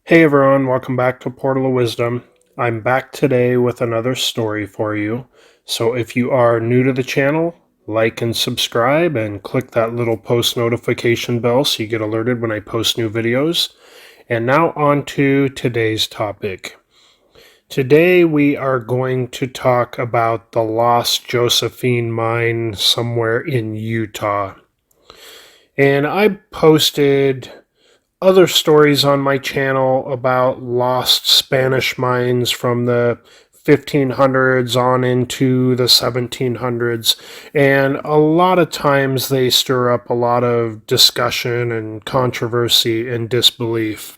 Hey everyone, welcome back to Portal of Wisdom. I'm back today with another story for you. So if you are new to the channel, like and subscribe and click that little post notification bell so you get alerted when I post new videos. And now on to today's topic. Today we are going to talk about the lost Josephine mine somewhere in Utah. And I posted other stories on my channel about lost Spanish mines from the 1500s on into the 1700s, and a lot of times they stir up a lot of discussion and controversy and disbelief.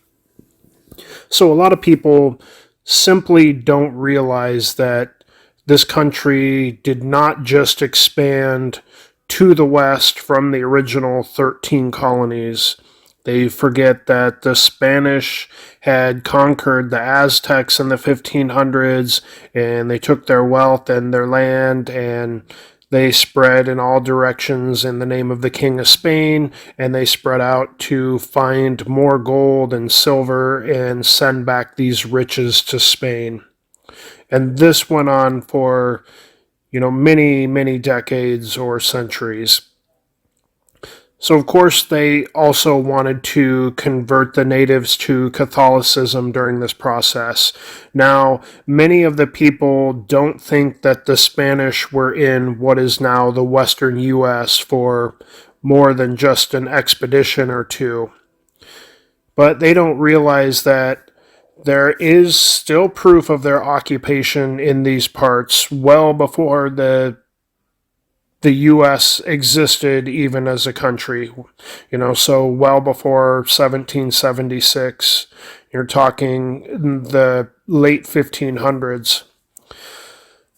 So a lot of people simply don't realize that this country did not just expand to the west from the original 13 colonies. They forget that the Spanish had conquered the Aztecs in the 1500s, and they took their wealth and their land, and they spread in all directions in the name of the King of Spain, and they spread out to find more gold and silver and send back these riches to Spain. And this went on for, many, many decades or centuries. So, of course, they also wanted to convert the natives to Catholicism during this process. Now, many of the people don't think that the Spanish were in what is now the western U.S. for more than just an expedition or two. But they don't realize that there is still proof of their occupation in these parts well before the U.S. existed even as a country, so well before 1776. You're talking the late 1500s.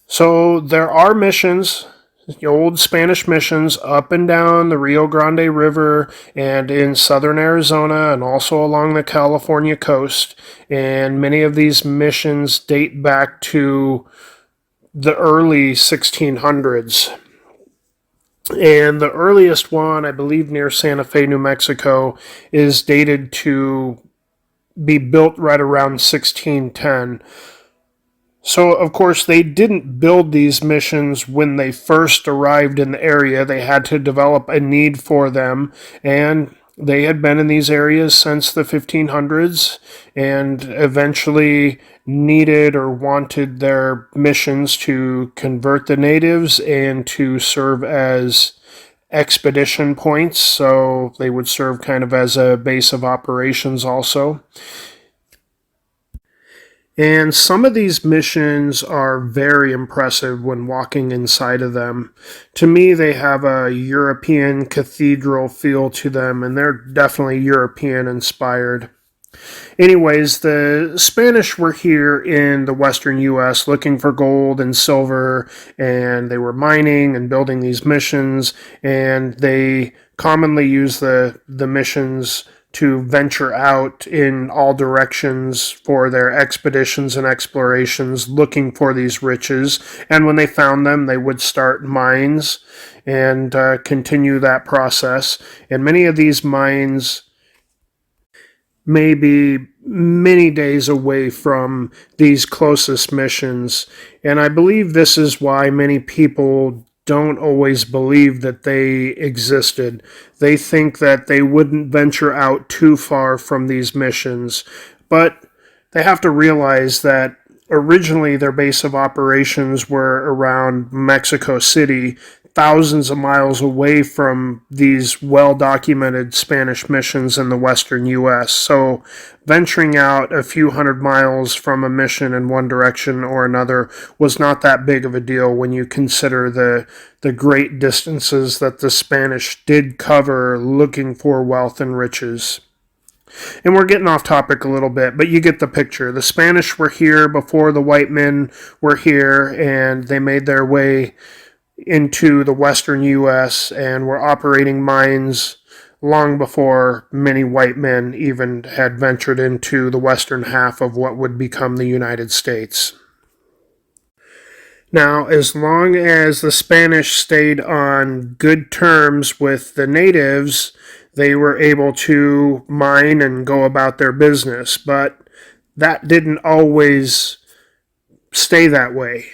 So there are missions, the old Spanish missions up and down the Rio Grande River and in southern Arizona and also along the California coast. And many of these missions date back to the early 1600s. And the earliest one, I believe near Santa Fe, New Mexico, is dated to be built right around 1610. So, of course, they didn't build these missions when they first arrived in the area. They had to develop a need for them, and they had been in these areas since the 1500s and eventually needed or wanted their missions to convert the natives and to serve as expedition points. So they would serve kind of as a base of operations also. And some of these missions are very impressive when walking inside of them. To me, they have a European cathedral feel to them, and they're definitely European inspired. Anyways, the Spanish were here in the western U.S. looking for gold and silver, and they were mining and building these missions, and they commonly use the missions to venture out in all directions for their expeditions and explorations looking for these riches. And when they found them, they would start mines and continue that process. And many of these mines may be many days away from these closest missions. And I believe this is why many people don't always believe that they existed. They think that they wouldn't venture out too far from these missions. But they have to realize that originally their base of operations were around Mexico City, thousands of miles away from these well-documented Spanish missions in the western U.S. So venturing out a few hundred miles from a mission in one direction or another was not that big of a deal when you consider the great distances that the Spanish did cover looking for wealth and riches. And we're getting off topic a little bit, but you get the picture. The Spanish were here before the white men were here, and they made their way into the western U.S. and were operating mines long before many white men even had ventured into the western half of what would become the United States. Now, as long as the Spanish stayed on good terms with the natives, they were able to mine and go about their business. But that didn't always stay that way.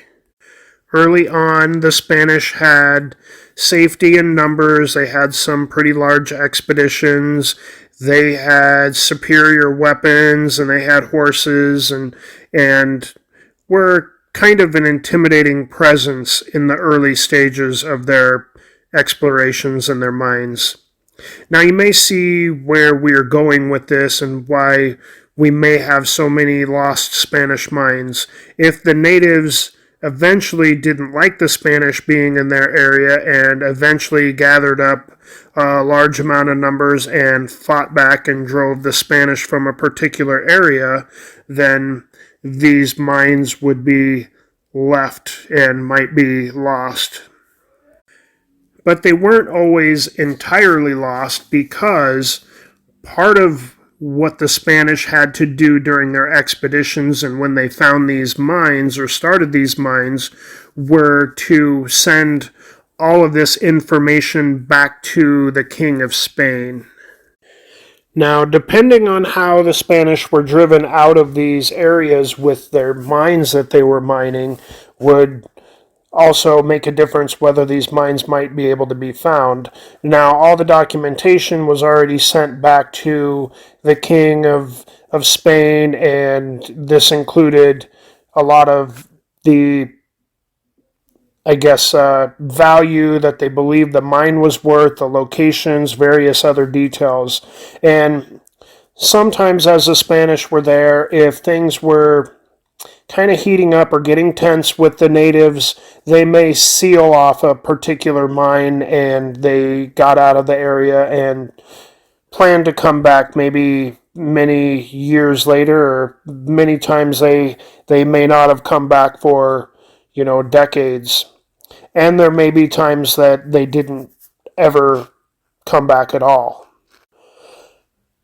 Early on, the Spanish had safety in numbers. They had some pretty large expeditions. They had superior weapons, and they had horses, and were kind of an intimidating presence in the early stages of their explorations and their mines. Now, you may see where we're going with this and why we may have so many lost Spanish mines. If the natives eventually didn't like the Spanish being in their area and eventually gathered up a large amount of numbers and fought back and drove the Spanish from a particular area, then these mines would be left and might be lost. But they weren't always entirely lost, because part of what the Spanish had to do during their expeditions and when they found these mines or started these mines were to send all of this information back to the King of Spain. Now, depending on how the Spanish were driven out of these areas with their mines that they were mining, would also make a difference whether these mines might be able to be found. Now, all the documentation was already sent back to the King of Spain, and this included a lot of the, value that they believed the mine was worth, the locations, various other details. And sometimes, as the Spanish were there, if things were kind of heating up or getting tense with the natives, they may seal off a particular mine and they got out of the area and planned to come back maybe many years later, or many times they may not have come back for, decades. And there may be times that they didn't ever come back at all.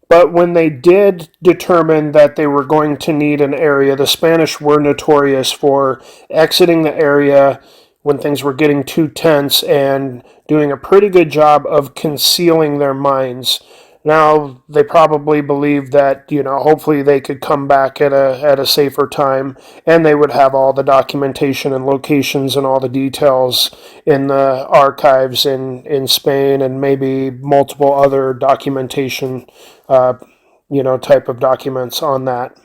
But when they did determine that they were going to need an area, the Spanish were notorious for exiting the area when things were getting too tense and doing a pretty good job of concealing their mines. Now, they probably believed that, hopefully they could come back at a safer time, and they would have all the documentation and locations and all the details in the archives in Spain, and maybe multiple other documentation, type of documents on that.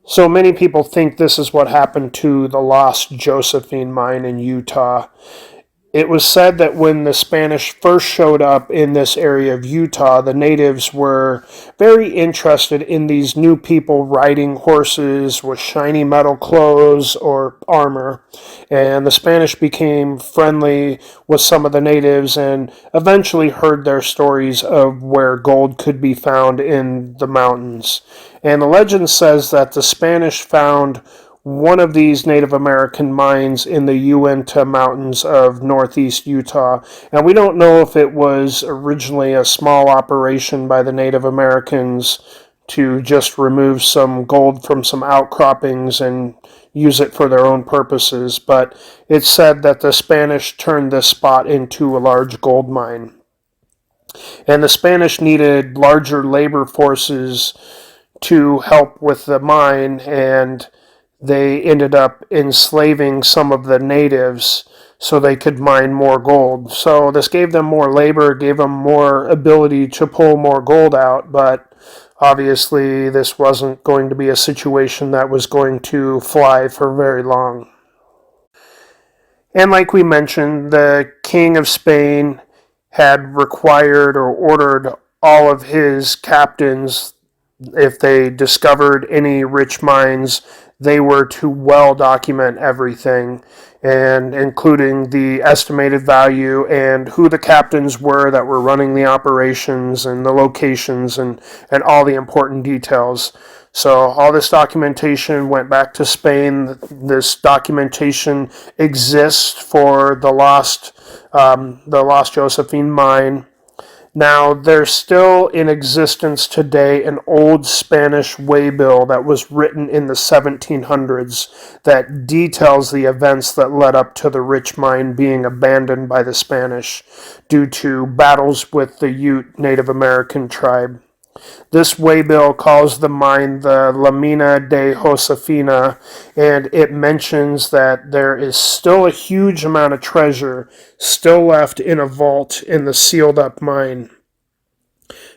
So many people think this is what happened to the lost Josephine mine in Utah. It was said that when the Spanish first showed up in this area of Utah, the natives were very interested in these new people riding horses with shiny metal clothes or armor. And the Spanish became friendly with some of the natives and eventually heard their stories of where gold could be found in the mountains. And the legend says that the Spanish found one of these Native American mines in the Uinta Mountains of northeast Utah. And we don't know if it was originally a small operation by the Native Americans to just remove some gold from some outcroppings and use it for their own purposes, but it's said that the Spanish turned this spot into a large gold mine. And the Spanish needed larger labor forces to help with the mine, and they ended up enslaving some of the natives so they could mine more gold. So this gave them more labor, gave them more ability to pull more gold out, but obviously this wasn't going to be a situation that was going to fly for very long. And like we mentioned, the King of Spain had required or ordered all of his captains, if they discovered any rich mines, they were to well document everything, and including the estimated value and who the captains were that were running the operations and the locations and all the important details. So all this documentation went back to Spain. This documentation exists for the lost Josephine mine. Now, there's still in existence today an old Spanish waybill that was written in the 1700s that details the events that led up to the rich mine being abandoned by the Spanish due to battles with the Ute Native American tribe. This waybill calls the mine the La Mina de Josefina, and it mentions that there is still a huge amount of treasure still left in a vault in the sealed up mine.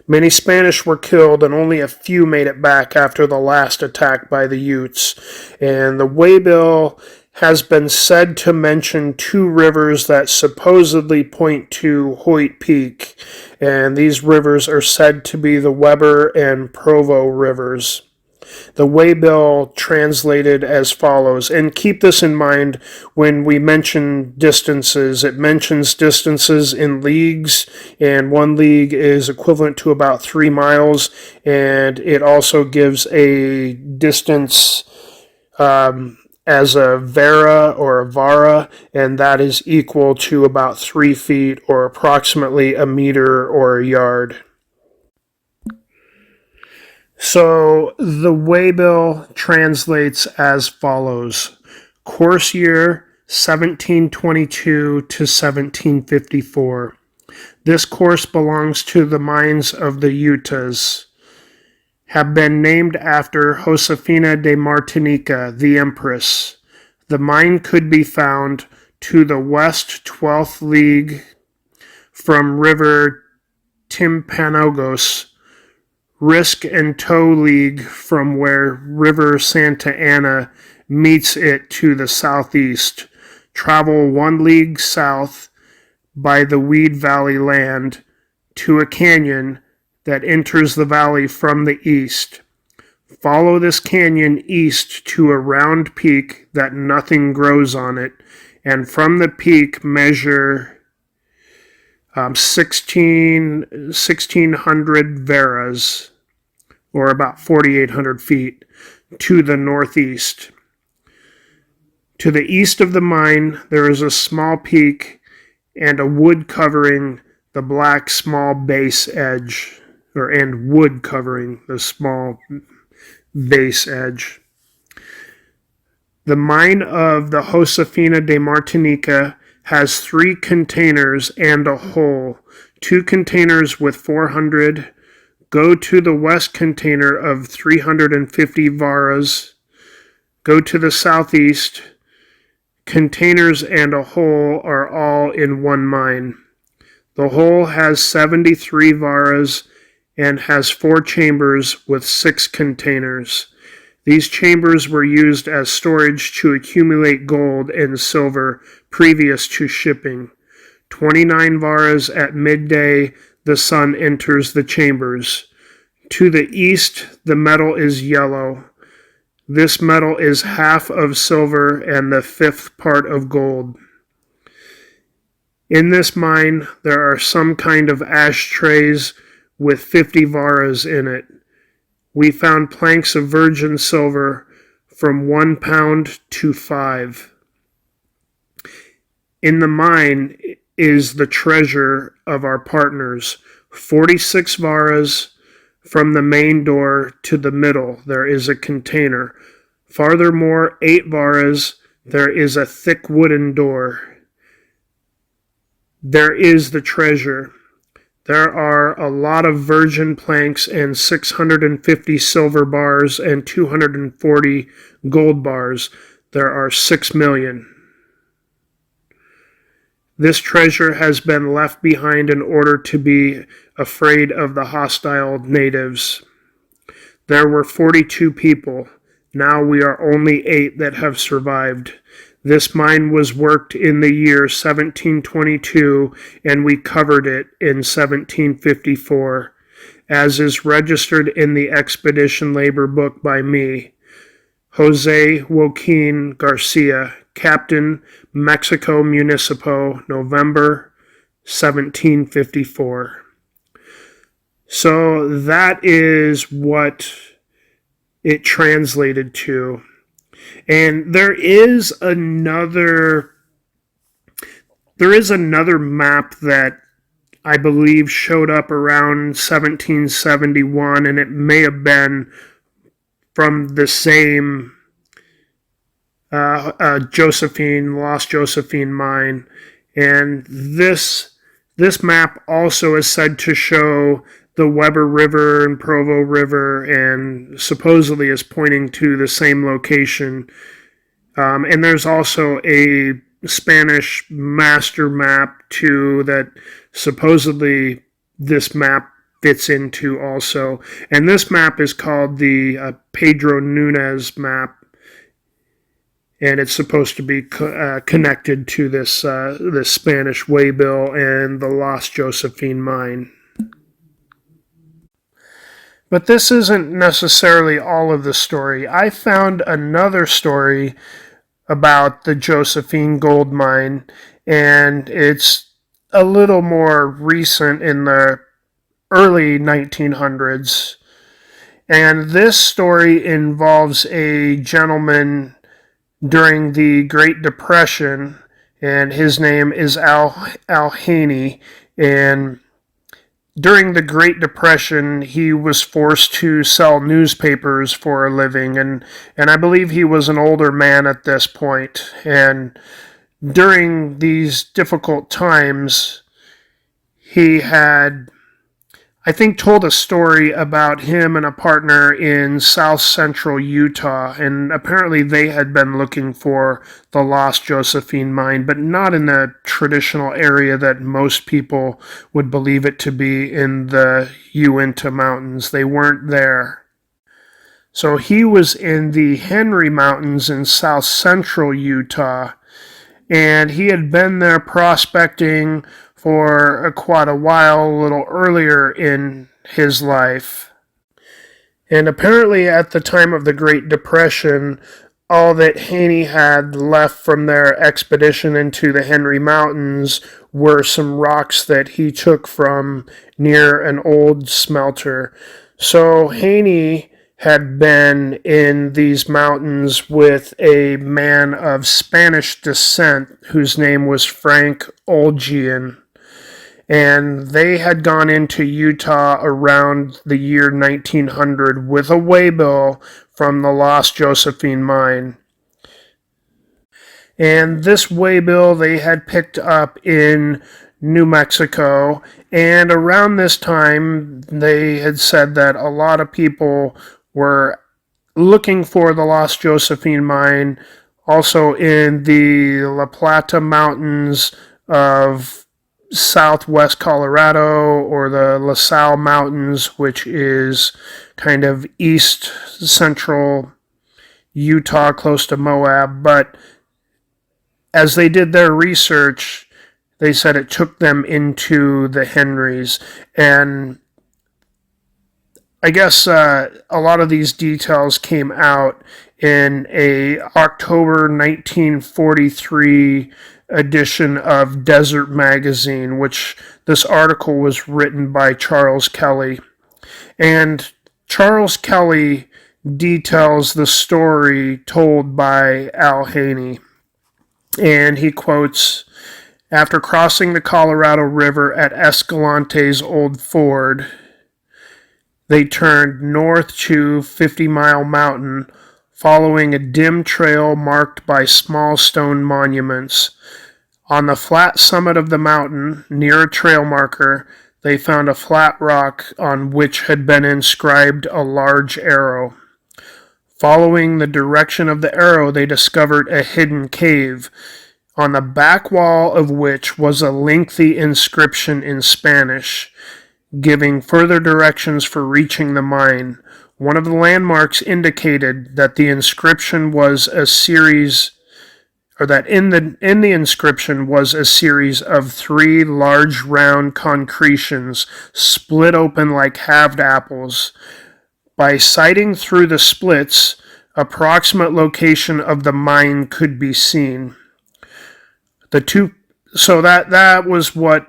Many Spanish were killed, and only a few made it back after the last attack by the Utes. And the waybill has been said to mention two rivers that supposedly point to Hoyt Peak, and these rivers are said to be the Weber and Provo rivers. The waybill translated as follows, and keep this in mind when we mention distances. It mentions distances in leagues, and 1 league is equivalent to about 3 miles, and it also gives a distance as a vara or a vara, and that is equal to about 3 feet or approximately a meter or a yard. So the waybill translates as follows: course year 1722 to 1754. This course belongs to the mines of the Utahs. Have been named after Josefina de Martinica, the Empress. The mine could be found to the west 12th league from River Timpanogos, Risk and Tow League from where River Santa Ana meets it to the southeast. Travel 1 league south by the Weed Valley land to a canyon that enters the valley from the east. Follow this canyon east to a round peak that nothing grows on it, and from the peak measure 1,600 varas, or about 4,800 feet, to the northeast. To the east of the mine, there is a small peak and a wood covering the black small base edge, and wood covering the small base edge. The mine of the Josefina de Martinica has 3 containers and a hole. 2 containers with 400. Go to the west container of 350 varas. Go to the southeast. Containers and a hole are all in one mine. The hole has 73 varas and has 4 chambers with 6 containers. These chambers were used as storage to accumulate gold and silver previous to shipping. 29 varas at midday, the sun enters the chambers. To the east, the metal is yellow. This metal is half of silver and the 5th part of gold. In this mine, there are some kind of ashtrays with 50 varas in it. We found planks of virgin silver from 1 pound to 5. In the mine is the treasure of our partners. 46 varas from the main door to the middle, there is a container. Farthermore, 8 varas, there is a thick wooden door. There is the treasure. There are a lot of virgin planks and 650 silver bars and 240 gold bars. There are 6 million. This treasure has been left behind in order to be afraid of the hostile natives. There were 42 people. Now we are only 8 that have survived. This mine was worked in the year 1722, and we covered it in 1754, as is registered in the expedition labor book by me, Jose Joaquin Garcia, Captain, Mexico Municipal, November 1754. So that is what it translated to. And there is another map that I believe, showed up around 1771, and it may have been from the same Josephine, Lost Josephine mine. And this map also is said to show the Weber River and Provo River, and supposedly is pointing to the same location. And there's also a Spanish master map too that supposedly this map fits into also. And this map is called the Pedro Nunez map, and it's supposed to be connected to this Spanish waybill and the Lost Josephine mine. But this isn't necessarily all of the story. I found another story about the Josephine gold mine, and it's a little more recent, in the early 1900s. And this story involves a gentleman during the Great Depression, and his name is Al Haney. And during the Great Depression, he was forced to sell newspapers for a living, and I believe he was an older man at this point. And during these difficult times, he had, I think, told a story about him and a partner in south central Utah, and apparently they had been looking for the Lost Josephine mine, but not in the traditional area that most people would believe it to be, in the Uinta Mountains. They weren't there. So he was in the Henry Mountains in south central Utah, and he had been there prospecting for quite a while, a little earlier in his life. And apparently, at the time of the Great Depression, all that Haney had left from their expedition into the Henry Mountains were some rocks that he took from near an old smelter. So Haney had been in these mountains with a man of Spanish descent whose name was Frank Olgian. And they had gone into Utah around the year 1900 with a waybill from the Lost Josephine mine. And this waybill they had picked up in New Mexico, and around this time they had said that a lot of people were looking for the Lost Josephine mine, also in the La Plata Mountains of southwest Colorado, or the La Salle Mountains, which is kind of east central Utah, close to Moab. But as they did their research, they said it took them into the Henrys. And I guess a lot of these details came out in a October 1943 edition of Desert Magazine, which this article was written by Charles Kelly. And Charles Kelly details the story told by Al Haney. And he quotes, "After crossing the Colorado River at Escalante's Old Ford, they turned north to 50 Mile Mountain, following a dim trail marked by small stone monuments. On the flat summit of the mountain, near a trail marker, they found a flat rock on which had been inscribed a large arrow. Following the direction of the arrow, they discovered a hidden cave, on the back wall of which was a lengthy inscription in Spanish, giving further directions for reaching the mine. One of the landmarks indicated that the inscription was a series, or that in the inscription was a series of 3 large round concretions split open like halved apples. By sighting through the splits, approximate location of the mine could be seen." So that was what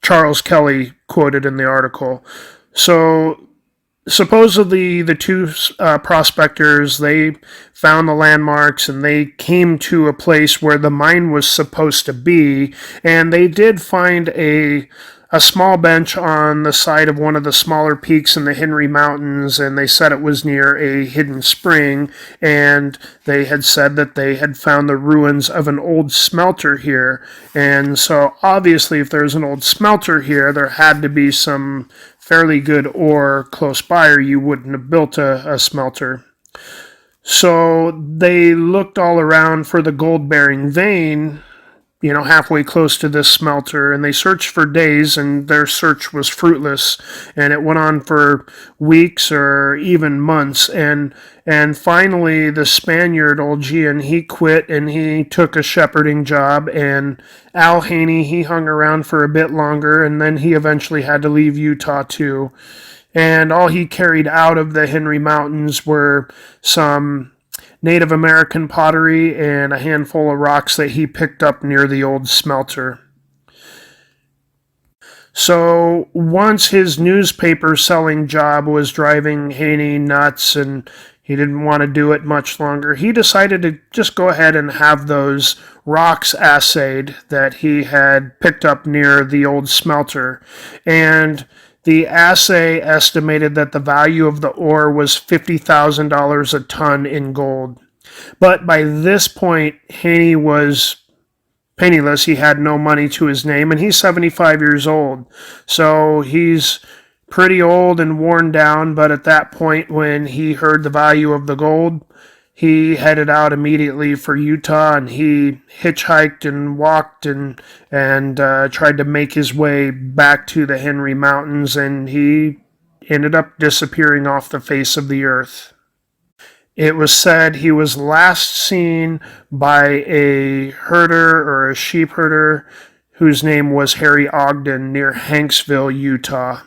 Charles Kelly quoted in the article. So supposedly the two prospectors, they found the landmarks and they came to a place where the mine was supposed to be, and they did find a small bench on the side of one of the smaller peaks in the Henry Mountains, and they said it was near a hidden spring, and they had said that they had found the ruins of an old smelter here. And so obviously if there's an old smelter here, there had to be some fairly good ore close by, or you wouldn't have built a smelter. So they looked all around for the gold bearing vein, halfway close to this smelter, and they searched for days, and their search was fruitless, and it went on for weeks or even months, and finally the Spaniard, old Gian, he quit and he took a shepherding job, and Al Haney, he hung around for a bit longer, and then he eventually had to leave Utah too. And all he carried out of the Henry Mountains were some Native American pottery and a handful of rocks that he picked up near the old smelter. So once his newspaper selling job was driving Haney nuts and he didn't want to do it much longer, he decided to just go ahead and have those rocks assayed that he had picked up near the old smelter. And the assay estimated that the value of the ore was $50,000 a ton in gold. But by this point, Haney was penniless. He had no money to his name, and he's 75 years old. So he's pretty old and worn down, but at that point, when he heard the value of the gold, he headed out immediately for Utah, and he hitchhiked and walked and tried to make his way back to the Henry Mountains, and he ended up disappearing off the face of the earth. It was said he was last seen by a herder or a sheep herder whose name was Harry Ogden near Hanksville, Utah.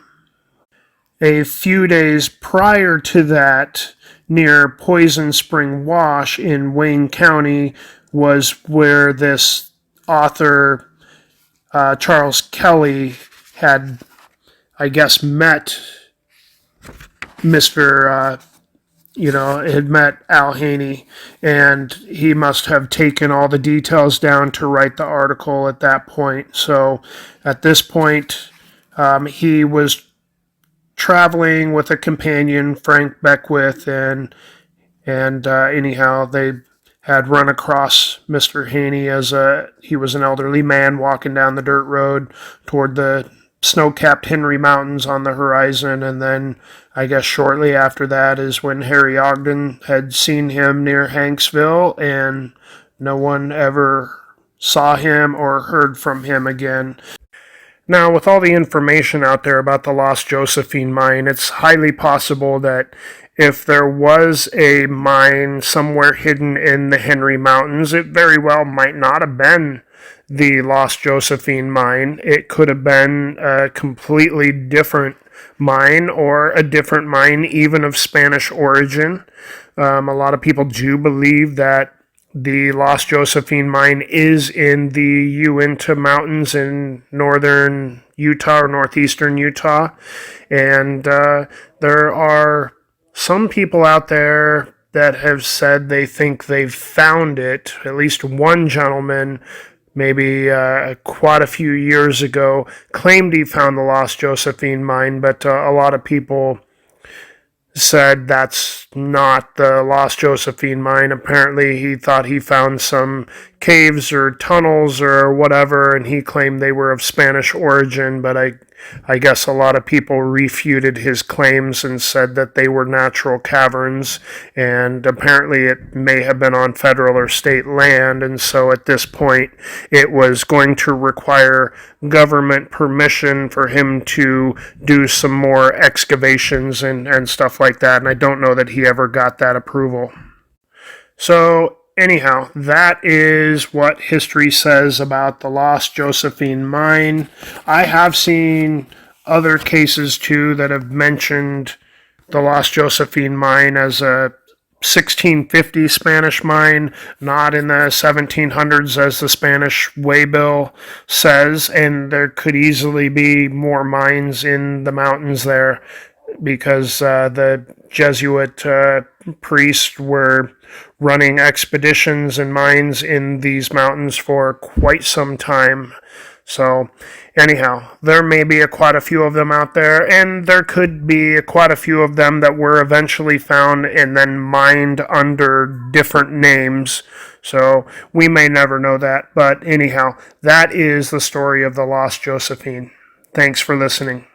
A few days prior to that, near Poison Spring Wash in Wayne County, was where this author, Charles Kelly, had, I guess, met Mr. Had met Al Haney, and he must have taken all the details down to write the article at that point. So at this point, he was traveling with a companion, Frank Beckwith, and anyhow, they had run across Mr. Haney as he was an elderly man walking down the dirt road toward the snow-capped Henry Mountains on the horizon, and then I guess shortly after that is when Harry Ogden had seen him near Hanksville, and no one ever saw him or heard from him again. Now, with all the information out there about the Lost Josephine mine, it's highly possible that if there was a mine somewhere hidden in the Henry Mountains, it very well might not have been the Lost Josephine mine. It could have been a completely different mine, or a different mine even of Spanish origin. A lot of people do believe that the Lost Josephine mine is in the Uinta Mountains in northern Utah or northeastern Utah. And there are some people out there that have said they think they've found it. At least one gentleman, maybe quite a few years ago, claimed he found the Lost Josephine mine, but a lot of people said that's not the Lost Josephine mine. Apparently he thought he found some caves or tunnels or whatever, and he claimed they were of Spanish origin, but I guess a lot of people refuted his claims and said that they were natural caverns, and apparently it may have been on federal or state land, and so at this point it was going to require government permission for him to do some more excavations and stuff like that, and I don't know that he ever got that approval. So anyhow, that is what history says about the Lost Josephine mine. I have seen other cases too that have mentioned the Lost Josephine mine as a 1650 Spanish mine, not in the 1700s as the Spanish waybill says, and there could easily be more mines in the mountains there. because the Jesuit priests were running expeditions and mines in these mountains for quite some time. So, anyhow, there may be quite a few of them out there, and there could be quite a few of them that were eventually found and then mined under different names. So, we may never know that. But, anyhow, that is the story of the lost Josephine. Thanks for listening.